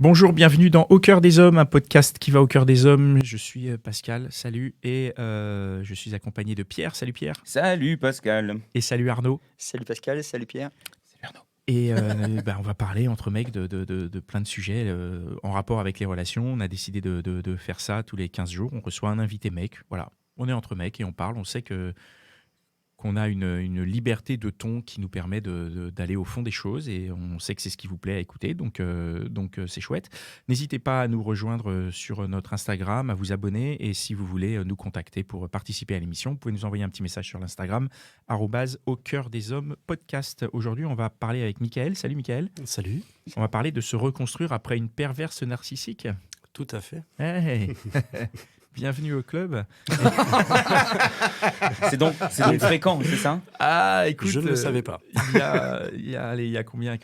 Bonjour, bienvenue dans Au cœur des hommes, un podcast qui va au cœur des hommes. Je suis Pascal, salut, et je suis accompagné de Pierre. Salut Pierre. Salut Pascal. Et salut Arnaud. Salut Pascal, salut Pierre. Salut Arnaud. Et on va parler entre mecs de plein de sujets en rapport avec les relations. On a décidé de faire ça tous les 15 jours. On reçoit un invité mec. Voilà, on est entre mecs et on parle. On sait qu'on a une liberté de ton qui nous permet d'aller au fond des choses et on sait que c'est ce qui vous plaît à écouter, donc c'est chouette. N'hésitez pas à nous rejoindre sur notre Instagram, à vous abonner et si vous voulez nous contacter pour participer à l'émission, vous pouvez nous envoyer un petit message sur l'Instagram @au cœur des hommes podcast. Aujourd'hui, on va parler avec Michael. Salut Michael. Salut. On va parler de se reconstruire après une perverse narcissique. Tout à fait. Hey. Bienvenue au club. C'est donc fréquent, c'est ça? Ah, écoute, Je ne le savais pas. Il y a combien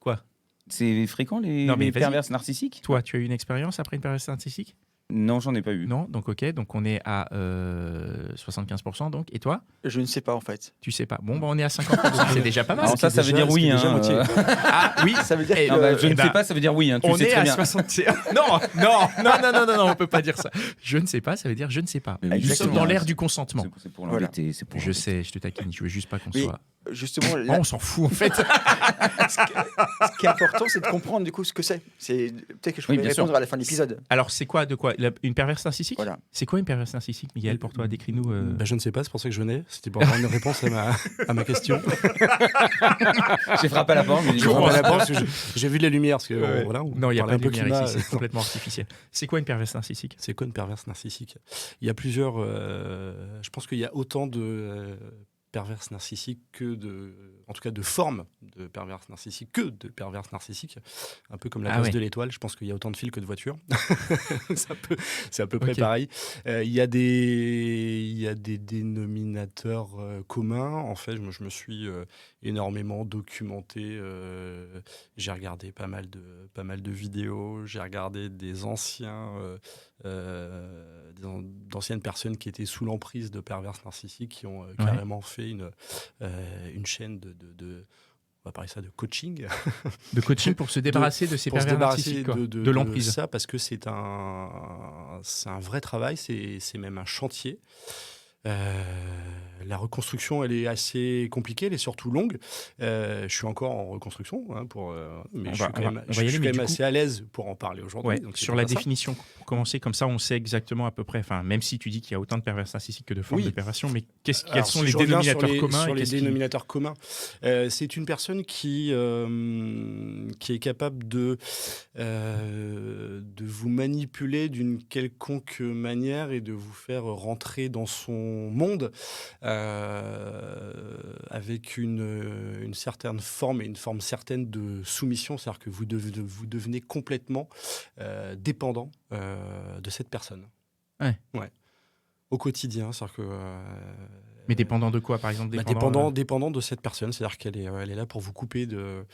quoi? C'est fréquent les vas-y. perverses narcissiques? Toi, tu as eu une expérience après une perverse narcissique? Non, j'en ai pas eu. Non, donc ok, donc on est à 75%, donc. Et toi? Je ne sais pas en fait. Tu sais pas. Bon, on est à 50%, c'est déjà pas mal. Alors ça veut dire oui. Déjà moitié. Ah oui, Ça veut dire Eh que ben, je ne sais pas, ça veut dire oui. Tu on sais est très à bien. 60. Non, on peut pas dire ça. Je ne sais pas, ça veut dire je ne sais pas. Mais Nous exactement. sommes dans l'ère du consentement. C'est pour l'embêter. C'est pour Je sais, je te taquine, je veux juste pas qu'on Oui. soit. justement, Oh, on s'en fout en fait. ce qui est important, c'est de comprendre du coup ce que c'est. Peut-être que je Oui, pourrais bien sûr. répondre à la fin de l'épisode. Alors, c'est quoi une perverse narcissique? Voilà. C'est quoi une perverse narcissique, Miguel, pour toi? Décris-nous. Je ne sais pas, c'est pour ça que je venais. C'était pour avoir une réponse à ma question. J'ai frappé à la porte. mais Je comprends la réponse, parce que j'ai vu de la lumière. Parce que, Ouais. voilà, on Non, il n'y a parlait pas de un peu lumière climat. ici, c'est complètement artificiel. C'est quoi une perverse narcissique? C'est quoi une perverse narcissique? Il y a plusieurs. Je pense qu'il y a autant de perverses narcissiques en tout cas de formes de perverses narcissiques que de perverses narcissiques. Un peu comme la classe ouais. de l'étoile. Je pense qu'il y a autant de fils que de voitures. C'est à peu près Ok. pareil. Il y a des dénominateurs communs. En fait, je me suis énormément documenté. J'ai regardé pas mal de vidéos. J'ai regardé des d'anciennes personnes qui étaient sous l'emprise de perverses narcissiques qui ont carrément fait une chaîne on va parler ça de coaching. De coaching pour se débarrasser de ces Pour se pervers débarrasser narcissiques, quoi. De l'emprise. ça, parce que c'est un vrai travail, c'est même un chantier. La reconstruction, elle est assez compliquée, elle est surtout longue. Je suis encore en reconstruction, mais je suis quand même assez à l'aise pour en parler aujourd'hui. Ouais, donc c'est sur pour la ça. définition, pour commencer, comme ça, on sait exactement à peu près, même si tu dis qu'il y a autant de perverses narcissiques que de formes Oui. de perversion, mais quels Alors, sont si les je reviens dénominateurs communs sur et les qu'est-ce qui- dénominateurs communs, c'est une personne qui est capable de vous manipuler d'une quelconque manière et de vous faire rentrer dans son monde avec une certaine forme et une forme certaine de soumission, c'est-à-dire que vous devenez complètement dépendant de cette personne. Ouais. Au quotidien, c'est-à-dire que Mais dépendant de quoi, par exemple? dépendant de cette personne, c'est-à-dire qu'elle est là pour vous couper de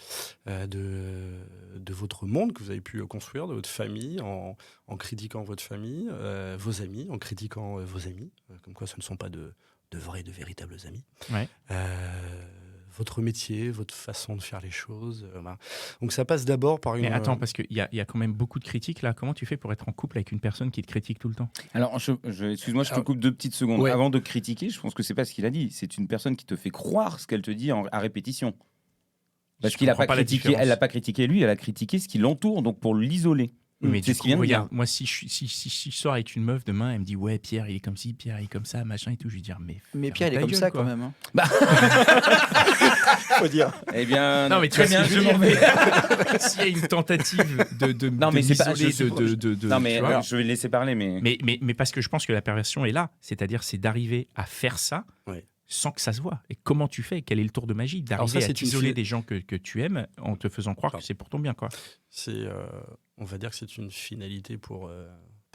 votre monde que vous avez pu construire, de votre famille, en critiquant votre famille, vos amis, en critiquant vos amis, comme quoi ce ne sont pas de vrais, de véritables amis. Ouais. Votre métier, votre façon de faire les choses. Voilà. Donc ça passe d'abord par une... Mais attends, parce qu'il y a quand même beaucoup de critiques là. Comment tu fais pour être en couple avec une personne qui te critique tout le temps? Alors, excuse-moi, je te coupe 2 petites secondes. Ouais. Avant de critiquer, je pense que c'est pas ce qu'il a dit. C'est une personne qui te fait croire ce qu'elle te dit à répétition. Parce Je qu'il a comprends pas la critiqué, différence. elle l'a pas critiqué lui, elle a critiqué ce qui l'entoure, donc pour l'isoler. Mais c'est du ce qu'il vient coup, de dire. regarde, moi, si je sors avec une meuf demain, elle me dit ouais, Pierre, il est comme ci, Pierre, il est comme ça, machin et tout, je vais dire Mais ferme Pierre, il est ta comme gueule, ça quoi. quand même. Hein. Bah. Faut dire. Eh bien, Non, mais tu très vois bien, ce que je je m'en veux vais. dire. S'il y a une tentative de Non, mais c'est pas- m'isoler, je suis pas- de Non, mais tu vois. alors, je vais le laisser parler, mais. Mais parce que je pense que la perversion est là, c'est-à-dire c'est d'arriver à faire ça Ouais. sans que ça se voit. Et comment tu fais? Quel est le tour de magie? Alors D'arriver ça, à c'est une t'isoler fille- des gens que tu aimes en te faisant croire que c'est pour ton bien, quoi. On va dire que c'est une finalité pour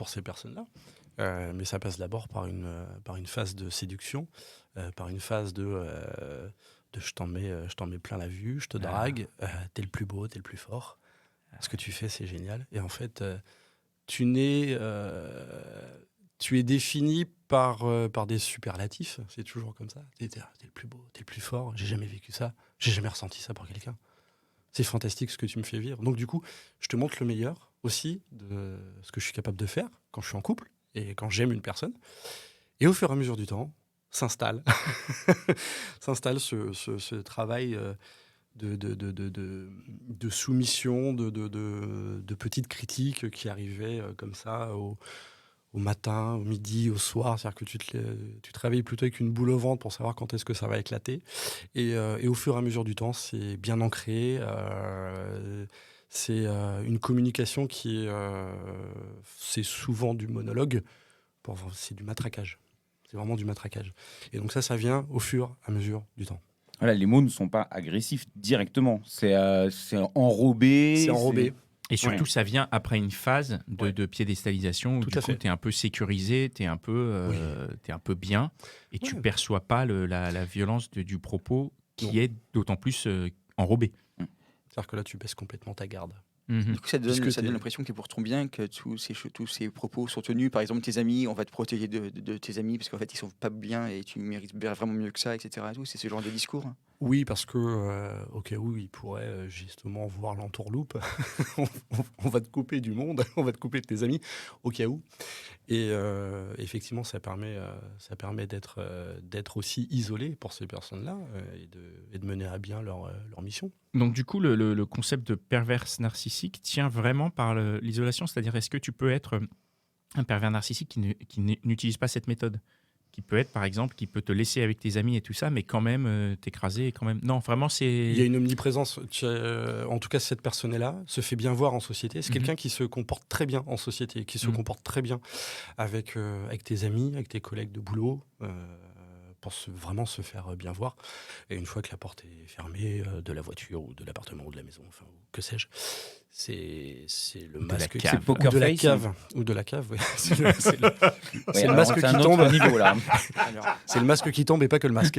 ces personnes-là. Mais ça passe d'abord par une phase de séduction, par une phase de je t'en mets plein la vue, je te drague, t'es le plus beau, t'es le plus fort. Ce que tu fais, c'est génial. Et en fait, tu es défini par des superlatifs. C'est toujours comme ça. T'es le plus beau, t'es le plus fort. J'ai jamais vécu ça. J'ai jamais ressenti ça pour quelqu'un. C'est fantastique ce que tu me fais vivre. Donc du coup, je te montre le meilleur aussi de ce que je suis capable de faire quand je suis en couple et quand j'aime une personne. Et au fur et à mesure du temps, s'installe ce travail de soumission, de petites critiques qui arrivaient comme ça au matin, au midi, au soir. C'est-à-dire que tu te réveilles plutôt avec une boule au ventre pour savoir quand est-ce que ça va éclater. Et au fur et à mesure du temps, c'est bien ancré. C'est une communication qui c'est souvent du monologue. C'est du matraquage. C'est vraiment du matraquage. Et donc ça vient au fur et à mesure du temps. Voilà, les mots ne sont pas agressifs directement. C'est enrobé. C'est enrobé. Et surtout, Ouais. ça vient après une phase de piédestalisation où Tout du à coup, fait. tu es un peu sécurisé, tu es un peu bien, et tu Ouais. perçois pas la violence du propos qui Non. est d'autant plus enrobé. C'est-à-dire que là, tu baisses complètement ta garde. Mhm. Du coup, ça Puisque donne t'es- l'impression que c'est pour ton bien, que tous ces propos sont tenus. Par exemple, tes amis, on va te protéger de tes amis parce qu'en fait, ils sont pas bien et tu mérites vraiment mieux que ça, etc. et tout. C'est ce genre de discours. Oui, parce que, au cas où il pourrait justement voir l'entourloupe, on va te couper du monde, on va te couper de tes amis, au cas où. Et effectivement, ça permet d'être aussi isolé pour ces personnes-là et de mener à bien leur mission. Donc du coup, le concept de perverse narcissique tient vraiment par l'isolation, c'est-à-dire est-ce que tu peux être un pervers narcissique qui n'utilise pas cette méthode, qui peut être par exemple, qui peut te laisser avec tes amis et tout ça, mais quand même t'écraser, et quand même... Non, vraiment Il y a c'est... une omniprésence. En tout cas, cette personne-là se fait bien voir en société. C'est Mhm. quelqu'un qui se comporte très bien en société, qui se Mhm. comporte très bien avec tes amis, avec tes collègues de boulot, pour vraiment se faire bien voir. Et une fois que la porte est fermée de la voiture ou de l'appartement ou de la maison, enfin, que sais-je, c'est le Ou de la masque cave. C'est poker ou de la face, cave ou de la cave. Oui. C'est le Ouais, alors, masque c'est qui un tombe. autre niveau là. Alors, c'est le masque qui tombe et pas que le masque.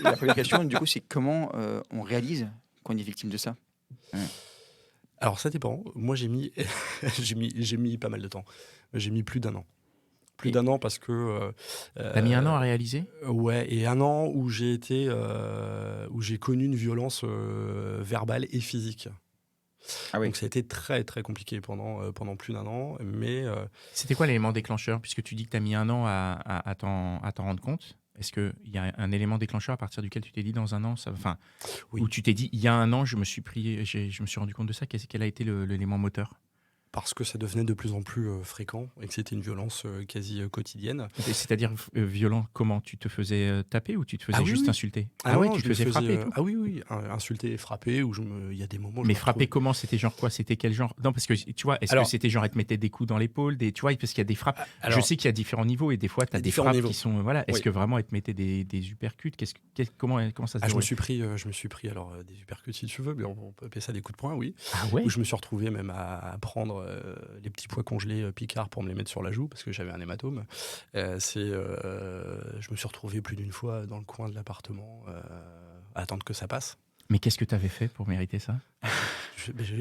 la première question, du coup, c'est comment on réalise qu'on est victime de ça. Alors ça dépend. Moi j'ai mis, j'ai mis pas mal de temps. J'ai mis plus d'un an. Plus Et- d'un an parce que. T'as mis un an à réaliser? Ouais, et un an où j'ai connu une violence verbale et physique. Ah oui. Donc ça a été très très compliqué pendant plus d'un an. Mais C'était quoi l'élément déclencheur? Puisque tu dis que tu as mis un an à t'en rendre compte. Est-ce qu'il y a un élément déclencheur à partir duquel tu t'es dit dans un an, enfin, Oui. où tu t'es dit il y a un an, je me suis rendu compte de ça. Quel a été l'élément moteur? parce que ça devenait de plus en plus fréquent et que c'était une violence quasi quotidienne. C'est-à-dire violent, comment? Tu te faisais taper ou tu te faisais Ah oui, juste oui. insulter? Ah ouais, non, tu je te me faisais frapper et tout? Ah oui, oui, insulté et frappé, où il y a des moments où je Mais me frapper retrouvais- comment? C'était genre quoi? C'était quel genre? Non, parce que tu vois, est-ce que Alors- c'était genre, elle te mettait des coups dans l'épaule, tu vois, parce qu'il y a des frappes. Alors- Je sais qu'il y a différents niveaux et des fois, tu Il y as a des différents frappes niveaux. qui sont. Voilà. Est-ce Oui. que vraiment, elle te mettait des uppercuts? Comment ça se Ah, je me déroule? suis pris alors des uppercuts si tu veux, mais on peut appeler ça des coups de poing, oui. Ah ouais? Où je me suis retrouvé même à prendre les petits pois congelés Picard pour me les mettre sur la joue parce que j'avais un hématome. Je me suis retrouvé plus d'une fois dans le coin de l'appartement à attendre que ça passe. Mais qu'est-ce que tu avais fait pour mériter ça?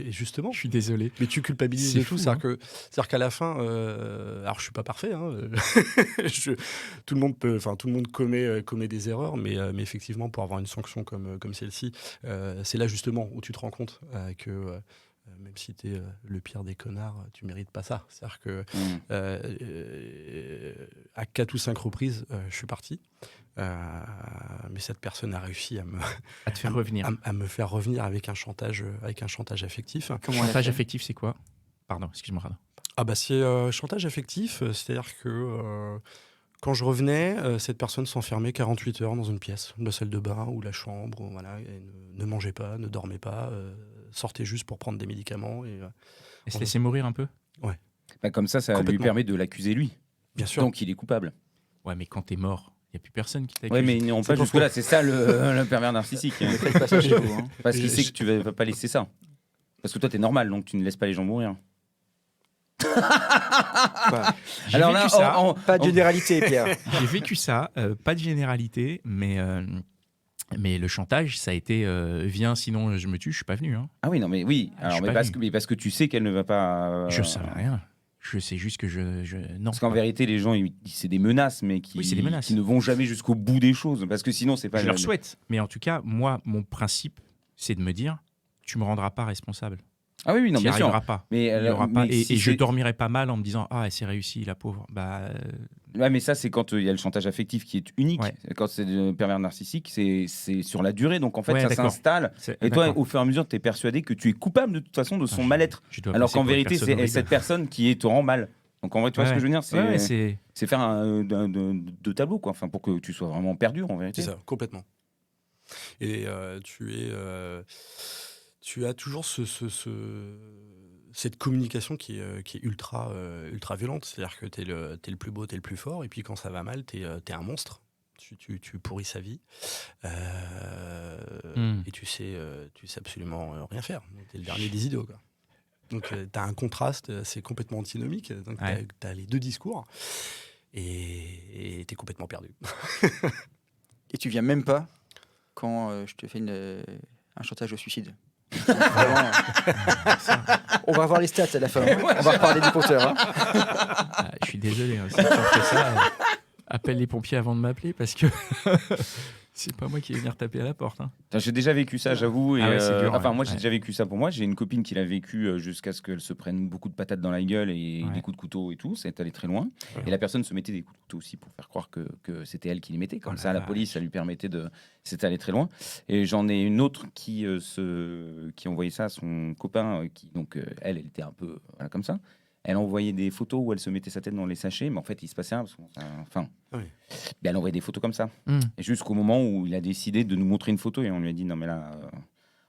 Justement. Je suis désolé. Mais tu culpabilises C'est et tout, fou, c'est-à-dire qu'à la fin, alors je suis pas parfait, hein, tout le monde commet des erreurs, mais effectivement pour avoir une sanction comme celle-ci, c'est là justement où tu te rends compte que même si tu es le pire des connards, tu mérites pas ça. C'est-à-dire que à 4 ou 5 reprises, je suis parti, mais cette personne a réussi À te faire revenir. à me faire revenir avec un chantage affectif. Comment on l'a Chantage fait affectif, c'est quoi? Pardon, excuse-moi. Radon. Ah bah c'est chantage affectif, c'est-à-dire que quand je revenais, cette personne s'enfermait 48 heures dans une pièce, la salle de bain ou la chambre, voilà, et ne mangeait pas, ne dormait pas, sortait juste pour prendre des médicaments. Et, Elle se laissait mourir un peu? Bah, comme ça lui Complètement. permet de l'accuser lui. bien sûr, Donc il est coupable. Ouais, mais quand t'es mort, il n'y a plus personne qui t'accuse. Ouais, mais ils n'iront C'est pas pas jusque-là. C'est ça le pervers narcissique. Ne faites pas ça chez vous. Hein. Parce qu'il sait que tu vas pas laisser ça. Parce que toi, t'es normal, donc tu ne laisses pas les gens mourir. Bah, J'ai Alors vécu là, ça. pas de généralité, Pierre. J'ai vécu ça, pas de généralité, mais le chantage, ça a été viens, sinon je me tue, je suis pas venu. Hein. Ah oui, non, mais oui. Je Alors, suis mais pas parce, venu. que, mais parce que tu sais qu'elle ne va pas. Je savais rien. Je sais juste que non. Parce qu'en vérité, les gens, c'est des menaces, mais Oui, c'est des menaces. qui ne vont jamais jusqu'au bout des choses. Parce que sinon, c'est pas. Je leur souhaite. Mais en tout cas, moi, mon principe, c'est de me dire, tu me rendras pas responsable. Ah oui, non, Tu n'y bien sûr. arriveras pas. Mais, Il y aura pas. mais Et, si et je c'est- dormirai pas mal en me disant ah, elle s'est réussie, la pauvre. Bah, Ouais, mais ça, c'est quand il y a le chantage affectif qui est unique. Ouais. Quand c'est du pervers narcissique, c'est sur la durée. Donc en fait, Ouais, ça d'accord. s'installe. Et toi, au fur et à mesure, tu es persuadé que tu es coupable de toute façon de son mal-être. Alors qu'en vérité, c'est cette personne qui te rend mal. Donc en vrai, tu vois ce que je veux dire, c'est faire deux tableaux, quoi. Enfin, pour que tu sois vraiment perdu en vérité. C'est ça, complètement. Et tu as toujours cette communication qui est ultra violente. C'est-à-dire que t'es le plus beau, t'es le plus fort, et puis quand ça va mal, t'es un monstre. Tu pourris sa vie. Et tu sais absolument rien faire. T'es le dernier des idiots, quoi. Donc t'as un contraste, c'est complètement antinomique. Donc t'as les deux discours, et t'es complètement perdu. Et tu viens même pas quand je te fais un chantage au suicide. Vraiment, on va voir les stats à la fin. On va reparler du compteur. Hein. Je suis désolé. Si tu fais ça, appelle les pompiers avant de m'appeler parce que c'est pas moi qui vais venir taper à la porte. Hein. J'ai déjà vécu ça, j'avoue. C'est dur. Moi, j'ai déjà vécu ça pour moi. J'ai une copine qui l'a vécu jusqu'à ce qu'elle se prenne beaucoup de patates dans la gueule et des coups de couteau et tout. Ça est allé très loin. Ouais. Et la personne se mettait des coups de couteau aussi pour faire croire que c'était elle qui les mettait. Comme ça, la police, ça lui permettait de. C'était allé très loin. Et j'en ai une autre qui envoyait ça à son copain. Elle était un peu comme ça. Elle envoyait des photos où elle se mettait sa tête dans les sachets, mais en fait, il se passait rien. Elle envoyait des photos comme ça. Et jusqu'au moment où il a décidé de nous montrer une photo et on lui a dit non, mais là,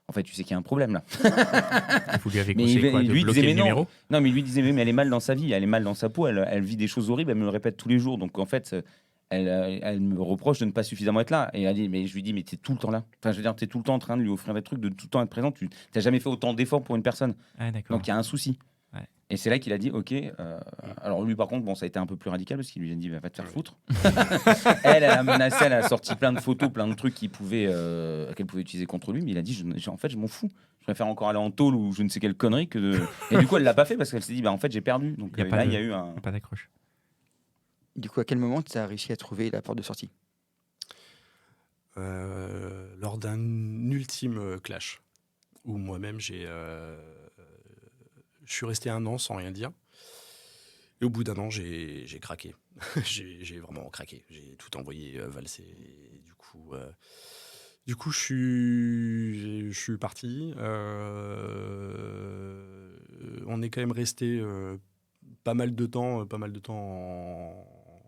en fait, tu sais qu'il y a un problème là. Vous lui avez conseillé quoi, de bloquer le numéro ? Non, mais il lui disait mais elle est mal dans sa vie, elle est mal dans sa peau, elle vit des choses horribles, elle me le répète tous les jours. Donc en fait, elle me reproche de ne pas suffisamment être là. Et je lui dis mais t'es tout le temps là. Enfin, je veux dire, t'es tout le temps en train de lui offrir des trucs, de tout le temps être présent. Tu n'as jamais fait autant d'efforts pour une personne. Ah, d'accord. Donc il y a un souci. Ouais. Et c'est là qu'il a dit ok. Alors lui par contre ça a été un peu plus radical parce qu'il lui a dit va te faire foutre. elle a menacé, elle a sorti plein de photos, plein de trucs qu'elle pouvait utiliser contre lui, mais il a dit en fait je m'en fous. Je préfère encore aller en tôle ou je ne sais quelle connerie que de. Et du coup elle l'a pas fait parce qu'elle s'est dit en fait j'ai perdu. Donc il y a eu un. Pas d'accroche. Du coup, à quel moment tu as réussi à trouver la porte de sortie ? Lors d'un ultime clash où moi-même je suis resté 1 an sans rien dire. Et au bout d'1 an, j'ai craqué. j'ai vraiment craqué. J'ai tout envoyé valser. Et du coup, je suis parti. On est quand même resté pas mal de temps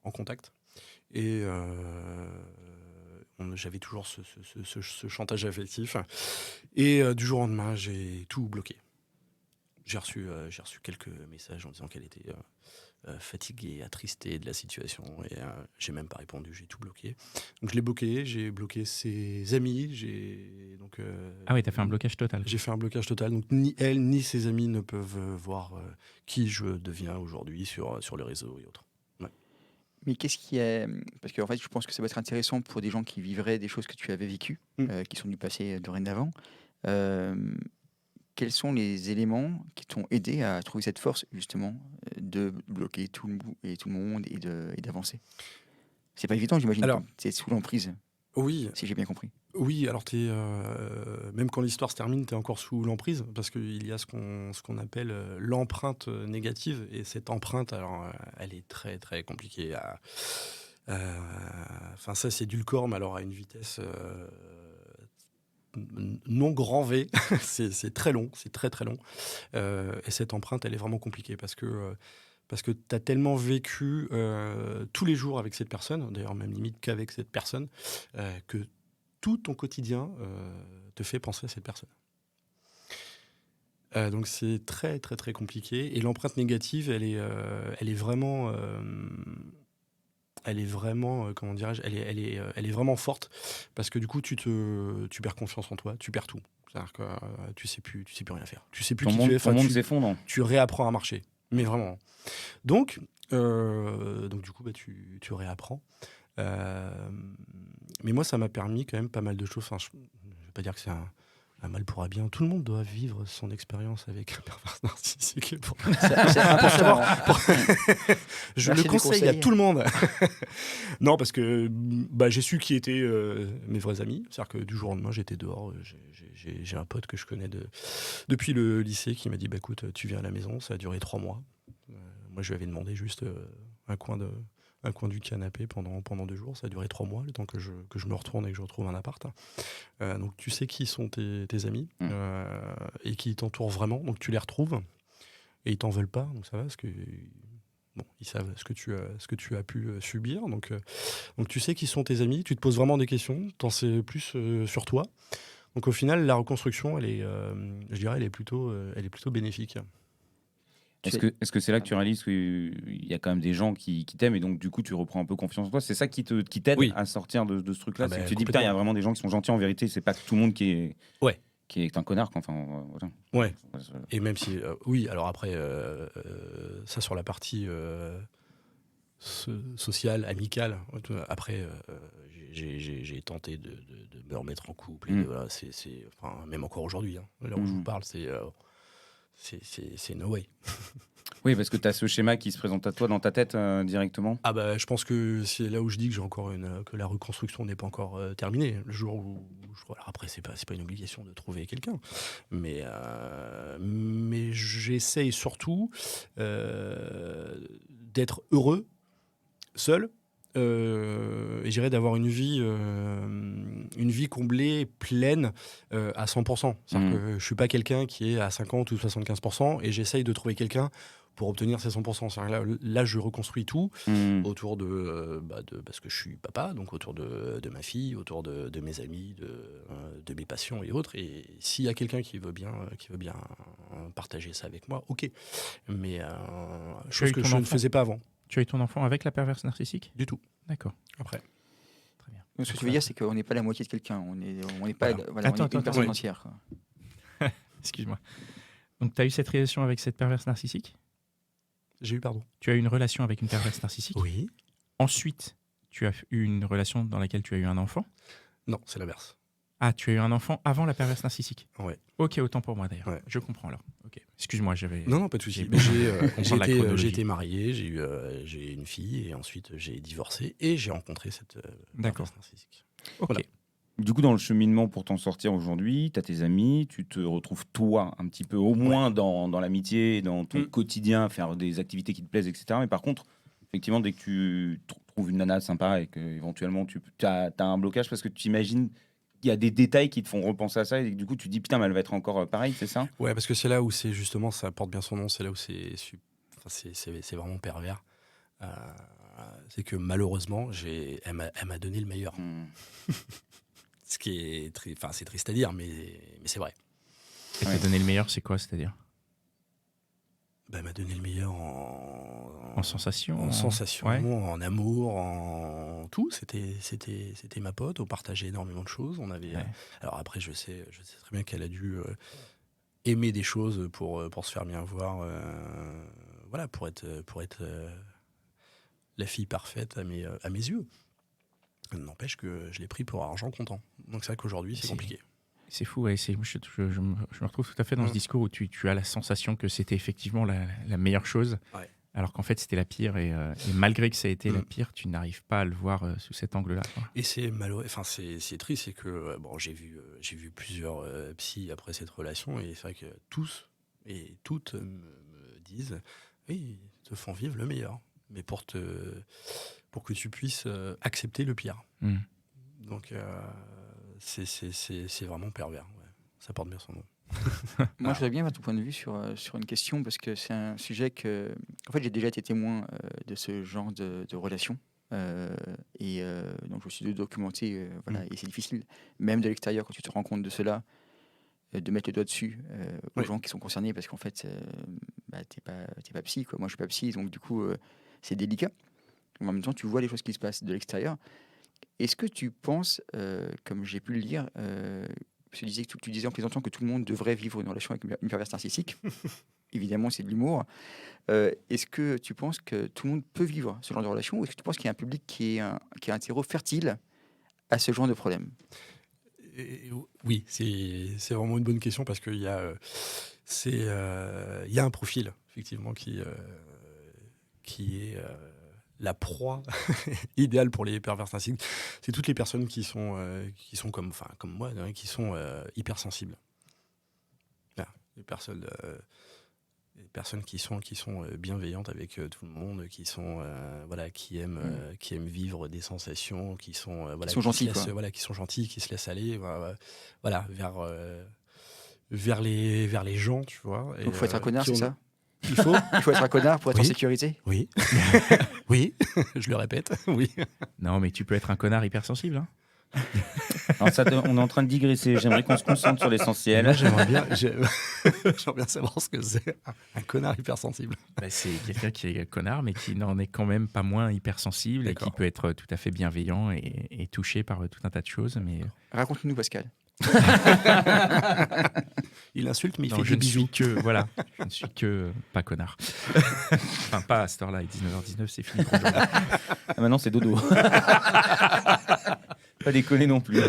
en contact. Et j'avais toujours ce chantage affectif. Et du jour au lendemain, j'ai tout bloqué. J'ai reçu quelques messages en disant qu'elle était fatiguée, attristée de la situation. Et j'ai même pas répondu, j'ai tout bloqué. Donc je l'ai bloqué, j'ai bloqué ses amis. Ah oui, t'as fait un blocage total. J'ai fait un blocage total. Donc ni elle, ni ses amis ne peuvent voir qui je deviens aujourd'hui sur les réseaux et autres. Ouais. Mais qu'est-ce qui est... Parce que en fait, je pense que ça va être intéressant pour des gens qui vivraient des choses que tu avais vécues, qui sont du passé dorénavant. Quels sont les éléments qui t'ont aidé à trouver cette force, justement, de bloquer tout le monde et d'avancer ? C'est pas évident, j'imagine. Alors, c'est sous l'emprise, oui, si j'ai bien compris. oui. Alors même quand l'histoire se termine, t'es encore sous l'emprise parce qu'il y a ce qu'on appelle l'empreinte négative. Et cette empreinte, alors, elle est très très compliquée à. Enfin, ça s'édulcore, mais alors à une vitesse. Non grand V, c'est très long, c'est très très long. Et cette empreinte, elle est vraiment compliquée parce que tu as tellement vécu tous les jours avec cette personne, d'ailleurs même limite qu'avec cette personne, que tout ton quotidien te fait penser à cette personne. Donc c'est très très très compliqué. Et l'empreinte négative, elle est vraiment... comment dirais-je, elle est vraiment forte parce que du coup tu perds confiance en toi, tu perds tout. C'est-à-dire que tu sais plus rien faire. Tu sais plus qui tu es. Ton monde s'effondre. Tu réapprends à marcher, mais vraiment. Donc du coup tu réapprends. Mais moi ça m'a permis quand même pas mal de choses. Enfin, je vais pas dire que c'est Un mal pour un bien. Tout le monde doit vivre son expérience avec un pervers narcissique. C'est important. Je Merci le du conseille à conseil. tout le monde. Non, parce que j'ai su qui étaient mes vrais amis. C'est-à-dire que du jour au lendemain, j'étais dehors. J'ai un pote que je connais depuis le lycée qui m'a dit écoute, tu viens à la maison. Ça a duré 3 mois. Moi, je lui avais demandé juste un coin du canapé pendant 2 jours. Ça a duré 3 mois, le temps que je me retourne et que je retrouve un appart. Donc tu sais qui sont tes amis et qui t'entourent vraiment. Donc tu les retrouves et ils t'en veulent pas. Donc ça va parce que ils savent ce que tu as pu subir. Donc tu sais qui sont tes amis. Tu te poses vraiment des questions. T'en sais plus sur toi. Donc au final, la reconstruction, je dirais, elle est plutôt bénéfique. Est-ce que c'est là que tu réalises qu'il y a quand même des gens qui t'aiment et donc du coup tu reprends un peu confiance en toi? C'est ça qui t'aide Oui. à sortir de ce truc-là? Ah C'est bah, que tu dis putain, il y a complètement. vraiment des gens qui sont gentils en vérité, c'est pas tout le monde qui est un connard, quoi. Enfin, voilà. Ouais. Et même si, oui, alors après, ça sur la partie sociale, amicale, après, j'ai tenté de me remettre en couple. Et voilà, enfin, même encore aujourd'hui, hein, là où je vous parle, c'est no way. Oui, parce que tu as ce schéma qui se présente à toi dans ta tête directement. Ah bah, je pense que c'est là où je dis que j'ai encore que la reconstruction n'est pas encore terminée. Le jour où alors après c'est pas une obligation de trouver quelqu'un, mais j'essaye surtout d'être heureux seul. Et j'irais d'avoir une vie comblée, pleine à 100%. C'est-à-dire que je suis pas quelqu'un qui est à 50 ou 75% et j'essaye de trouver quelqu'un pour obtenir ces 100%. C'est-à-dire là, je reconstruis tout autour parce que je suis papa, donc autour de ma fille, autour de mes amis, de mes passions et autres. Et s'il y a quelqu'un qui veut bien partager ça avec moi, ok. Mais chose que je ne faisais pas avant. Tu as eu ton enfant avec la perverse narcissique? Du tout. D'accord. Après. Très bien. Donc, ce que tu veux dire, c'est qu'on n'est pas la moitié de quelqu'un. On n'est pas Voilà. on est une personne oui. entière. Quoi. Excuse-moi. Donc, tu as eu cette relation avec cette perverse narcissique? J'ai eu, pardon. Tu as eu une relation avec une perverse narcissique? Oui. Ensuite, tu as eu une relation dans laquelle tu as eu un enfant? Non, c'est l'inverse. Ah, tu as eu un enfant avant la perverse narcissique? Ouais. Ok, autant pour moi d'ailleurs. Ouais. Je comprends alors. Ok. Excuse-moi, j'avais. Non, pas de souci. J'ai été marié, j'ai une fille et ensuite j'ai divorcé et j'ai rencontré cette perverse narcissique. Ok. Voilà. Du coup, dans le cheminement pour t'en sortir aujourd'hui, tu as tes amis, tu te retrouves toi un petit peu au moins dans l'amitié, dans ton quotidien, faire des activités qui te plaisent, etc. Mais par contre, effectivement, dès que tu trouves une nana sympa et qu'éventuellement tu as un blocage parce que tu imagines qu'il y a des détails qui te font repenser à ça et que du coup tu te dis putain, mais elle va être encore pareille, c'est ça? Ouais, parce que c'est là où c'est justement, ça porte bien son nom, c'est là où c'est vraiment pervers. C'est que malheureusement, elle m'a donné le meilleur. Ce qui est c'est triste à dire, mais c'est vrai. Et t'as donné le meilleur, c'est quoi, c'est-à-dire? Elle m'a donné le meilleur en sensation, en sensation, ouais. en amour, en tout. C'était ma pote. On partageait énormément de choses. On avait. Ouais. Alors après, je sais très bien qu'elle a dû aimer des choses pour se faire bien voir. Voilà, pour être la fille parfaite à mes yeux. N'empêche que je l'ai pris pour argent comptant. Donc c'est vrai qu'aujourd'hui, c'est compliqué. C'est fou, ouais, je me retrouve tout à fait dans ce discours où tu as la sensation que c'était effectivement la meilleure chose, alors qu'en fait c'était la pire, et malgré que ça a été la pire, tu n'arrives pas à le voir sous cet angle-là. Et c'est malheureux, c'est triste, c'est que j'ai vu plusieurs psys après cette relation, et c'est vrai que tous et toutes me disent, oui, ils te font vivre le meilleur, mais pour que tu puisses accepter le pire. Donc c'est vraiment pervers. Ouais. Ça porte bien son nom. Moi, je voudrais bien avoir ton point de vue sur une question, parce que c'est un sujet que... En fait, j'ai déjà été témoin de ce genre de relation. Et donc, je me suis documenté. Voilà, et c'est difficile, même de l'extérieur, quand tu te rends compte de cela, de mettre le doigt dessus aux gens qui sont concernés, parce qu'en fait, t'es pas psy, quoi. Moi, je suis pas psy, donc du coup, c'est délicat. Mais en même temps, tu vois les choses qui se passent de l'extérieur. Est-ce que tu penses, comme j'ai pu le lire, tu disais en plaisantant que tout le monde devrait vivre une relation avec une perverse narcissique. Évidemment, c'est de l'humour. Est-ce que tu penses que tout le monde peut vivre ce genre de relation, ou est-ce que tu penses qu'il y a un public qui a un terreau fertile à ce genre de problème? Oui, c'est vraiment une bonne question parce qu'il y a, il y a un profil, effectivement, qui est la proie idéale pour les pervers narcissiques. C'est toutes les personnes qui sont comme moi, hein, qui sont hypersensibles. Voilà, les personnes qui sont bienveillantes avec tout le monde, qui sont qui aiment vivre des sensations, qui sont Qui sont gentils, quoi. qui sont gentils, qui se laissent aller vers les gens, tu vois. Donc, il faut être un connard, qui c'est ont- ça? Il faut Il faut être un connard pour être en Oui. sécurité? Oui. Oui, je le répète, oui. Non, mais tu peux être un connard hypersensible. Hein. Alors on est en train de digresser. J'aimerais qu'on se concentre sur l'essentiel. Moi, j'aimerais bien savoir ce que c'est un connard hypersensible. Bah, c'est quelqu'un qui est connard, mais qui n'en est quand même pas moins hypersensible et qui D'accord. peut être tout à fait bienveillant et touché par tout un tas de choses. Mais Raconte-nous, Pascal. Il insulte, mais il non, fait je des ne bisous. suis que je ne suis que pas connard. Enfin, pas à cette heure-là, 19h19, c'est fini. Pour aujourd'hui. Ah, maintenant, c'est dodo. Pas déconner non plus.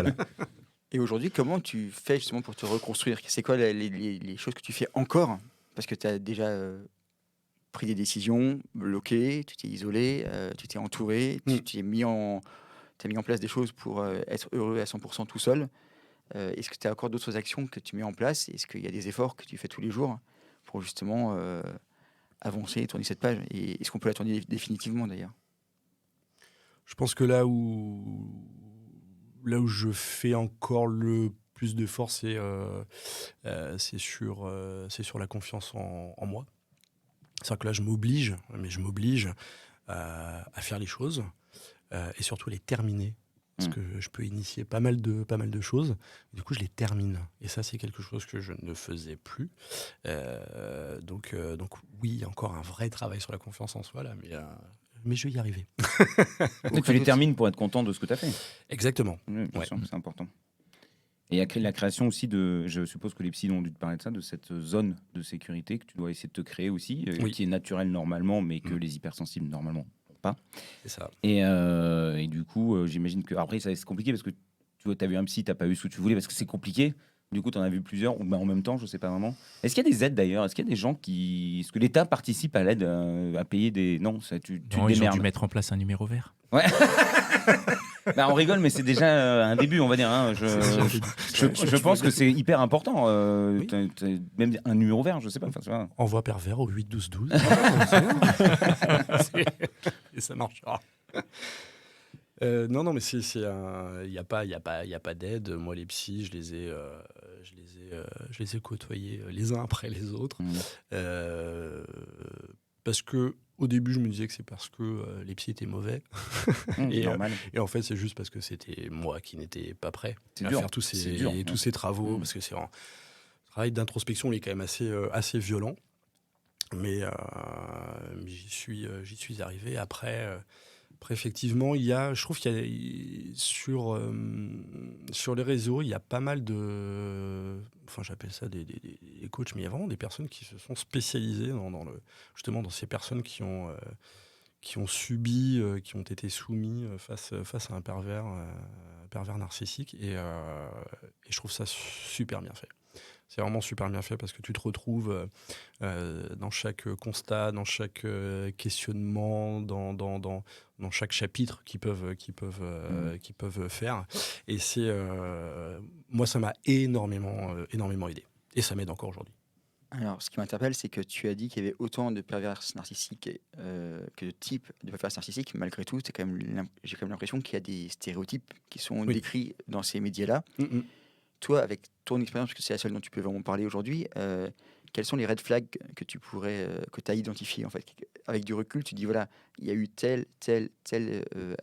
Et aujourd'hui, comment tu fais justement pour te reconstruire? C'est quoi les choses que tu fais encore? Parce que tu as déjà pris des décisions, bloqué, tu t'es isolé, tu t'es entouré, t'as mis en place des choses pour être heureux à 100% tout seul. Est-ce que tu as encore d'autres actions que tu mets en place? Est-ce qu'il y a des efforts que tu fais tous les jours pour justement avancer et tourner cette page? Et est-ce qu'on peut la tourner définitivement d'ailleurs? Je pense que là où je fais encore le plus d'efforts, c'est sur la confiance en moi. C'est-à-dire que là, je m'oblige à faire les choses et surtout à les terminer. Parce que je peux initier pas mal de choses. Du coup, je les termine. Et ça, c'est quelque chose que je ne faisais plus. Donc oui, il y a encore un vrai travail sur la confiance en soi, là, mais je vais y arriver. Donc, tu les termines pour être content de ce que tu as fait. Exactement. Oui, bien Ouais. sûr, c'est important. Et la création aussi je suppose que les psys ont dû te parler de ça, de cette zone de sécurité que tu dois essayer de te créer aussi, Oui. qui est naturelle normalement, mais que les hypersensibles normalement n'ont pas. C'est ça. Et du coup, j'imagine que après, c'est compliqué parce que tu as vu un psy, tu n'as pas eu ce que tu voulais parce que c'est compliqué. Du coup, tu en as vu plusieurs, ou en même temps, je ne sais pas vraiment. Est-ce qu'il y a des aides d'ailleurs? Est-ce qu'il y a des gens qui. Est-ce que l'État participe à l'aide à payer des. Non, ça, tu te non, ils ont démerdes. dû mettre en place un numéro vert. Ouais. Bah, on rigole, mais c'est déjà un début, on va dire. Hein. Je pense que c'est hyper important. Oui. Même un numéro vert, je sais pas. Enfin, ça va. Envoie pervers au 8 12 12. Et ça marchera. Non, mais il n'y a pas d'aide. Moi, les psys, je les ai côtoyés les uns après les autres. Parce que au début, je me disais que c'est parce que les psys étaient mauvais. C'est normal. Et en fait, c'est juste parce que c'était moi qui n'étais pas prêt C'est à dur. faire tous C'est dur, tous ces travaux. Parce que c'est un travail d'introspection, il est quand même assez violent. Mais j'y suis arrivé. Après, effectivement, je trouve qu'il y a sur les réseaux, il y a pas mal enfin, j'appelle ça des coachs, mais il y a vraiment des personnes qui se sont spécialisées justement dans ces personnes qui ont subi, qui ont été soumis face à un pervers narcissique, et je trouve ça super bien fait. C'est vraiment super bien fait parce que tu te retrouves dans chaque constat, dans chaque questionnement, dans chaque chapitre qu'ils peuvent faire. Et moi, ça m'a énormément aidé. Et ça m'aide encore aujourd'hui. Alors, ce qui m'interpelle, c'est que tu as dit qu'il y avait autant de pervers narcissiques que de types de pervers narcissiques. Malgré tout, j'ai quand même l'impression qu'il y a des stéréotypes qui sont décrits dans ces médias-là. Toi, avec ton expérience, parce que c'est la seule dont tu peux vraiment parler aujourd'hui, quels sont les red flags que tu as identifiés en fait? Avec du recul, tu dis voilà, il y a eu telle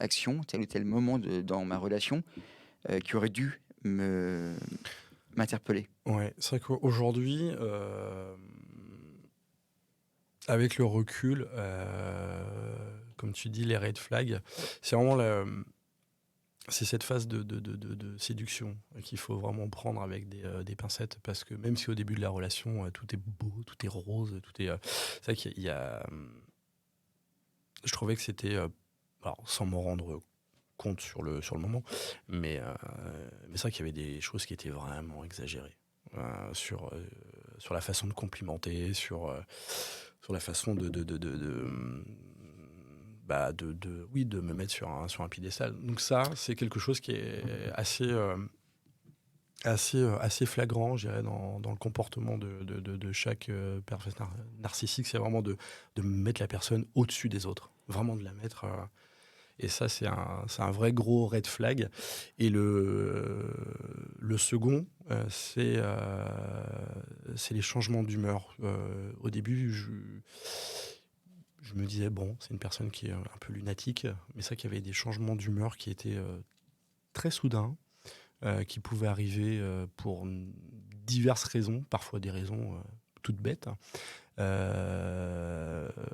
action, tel ou tel moment dans ma relation qui aurait dû m'interpeller. Ouais, c'est vrai qu'aujourd'hui, avec le recul, comme tu dis, les red flags, c'est vraiment c'est cette phase de séduction qu'il faut vraiment prendre avec des pincettes, parce que même si au début de la relation, tout est beau, tout est rose, c'est vrai qu'il y a je trouvais que c'était, alors, sans m'en rendre compte sur le moment. Mais c'est vrai qu'il y avait des choses qui étaient vraiment exagérées sur la façon de complimenter, sur la façon de me mettre sur un piédestal. Donc ça, c'est quelque chose qui est assez flagrant, je dirais, dans le comportement de chaque personne narcissique. C'est vraiment de mettre la personne au-dessus des autres, vraiment de la mettre... et ça, c'est un vrai gros red flag. Et le second, c'est les changements d'humeur. Au début, je me disais, bon, c'est une personne qui est un peu lunatique, mais c'est vrai qu'il y avait des changements d'humeur qui étaient très soudains, qui pouvaient arriver pour diverses raisons, parfois des raisons toutes bêtes.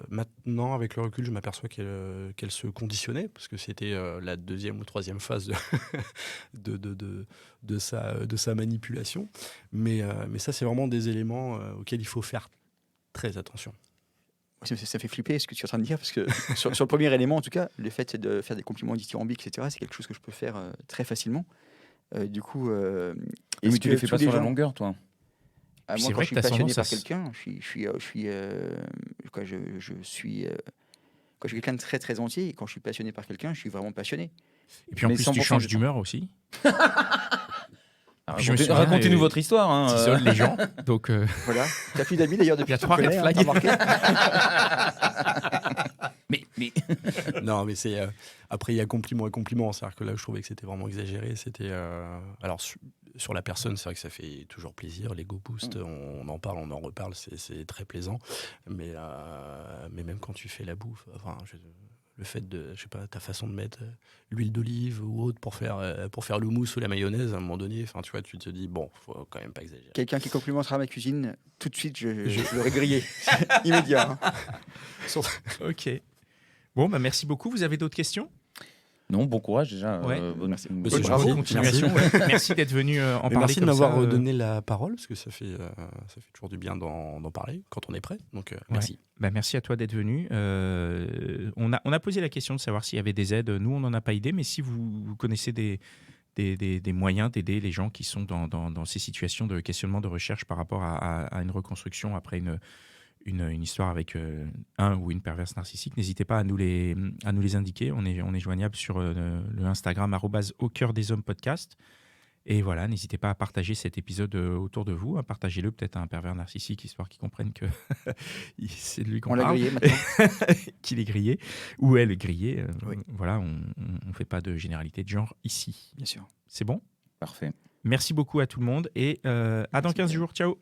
Maintenant, avec le recul, je m'aperçois qu'elle se conditionnait, parce que c'était la deuxième ou troisième phase de sa manipulation. Mais ça, c'est vraiment des éléments auxquels il faut faire très attention. Ça fait flipper ce que tu es en train de dire, parce que sur le premier élément, en tout cas, le fait de faire des compliments dithyrambiques, etc., c'est quelque chose que je peux faire très facilement. Du coup, mais tu les fais pas sur la longueur, toi. Moi, c'est quand vrai je suis que t'as passionné tendance par à quelqu'un, quand je suis quelqu'un de très très entier, et quand je suis passionné par quelqu'un, je suis vraiment passionné. Et puis en Mais plus, 100% tu changes du temps. d'humeur aussi. Alors, Puis je me souviens, racontez-nous votre histoire. Hein, T'isoles les gens. Donc, Voilà. T'as plus d'amis d'ailleurs il y depuis a que tu 3 me red connais, flags. t'as remarqué. mais Non, mais c'est... après, il y a compliment et compliment. C'est-à-dire que là, je trouvais que c'était vraiment exagéré. C'était... alors, sur la personne, c'est vrai que ça fait toujours plaisir. L'ego boost, on en parle, on en reparle. C'est très plaisant. Mais même quand tu fais la bouffe... le fait de, je sais pas, ta façon de mettre l'huile d'olive ou autre pour faire le mousse ou la mayonnaise, à un moment donné, enfin, tu vois, tu te dis, bon, faut quand même pas exagérer. Quelqu'un qui complimentera ma cuisine, tout de suite, je l'aurais grillé. Immédiat. Hein. Ok. Bon, bah merci beaucoup. Vous avez d'autres questions? non, bon courage déjà. Ouais. Merci. Monsieur, Bonne bravo. continuation. Ouais. Merci d'être venu en parler. Merci de comme m'avoir ça, donné la parole, parce que ça fait toujours du bien d'en parler quand on est prêt. Donc, merci. Bah, merci à toi d'être venu. On a posé la question de savoir s'il y avait des aides. Nous, on n'en a pas idée, mais si vous connaissez des moyens d'aider les gens qui sont dans ces situations de questionnement, de recherche par rapport à une reconstruction après une histoire avec un ou une perverse narcissique, n'hésitez pas à nous les indiquer. On est joignable sur le Instagram @aucoeurdeshommes-podcast. Et voilà, n'hésitez pas à partager cet épisode autour de vous, partagez-le peut-être à un pervers narcissique, histoire qu'il comprenne que c'est de lui qu'on On l'a parle, grillé maintenant. qu'il est grillé, ou elle est grillée. Oui. Voilà, on ne fait pas de généralité de genre ici. Bien sûr. C'est bon ? Parfait. Merci beaucoup à tout le monde et à dans 15 jours. Ciao !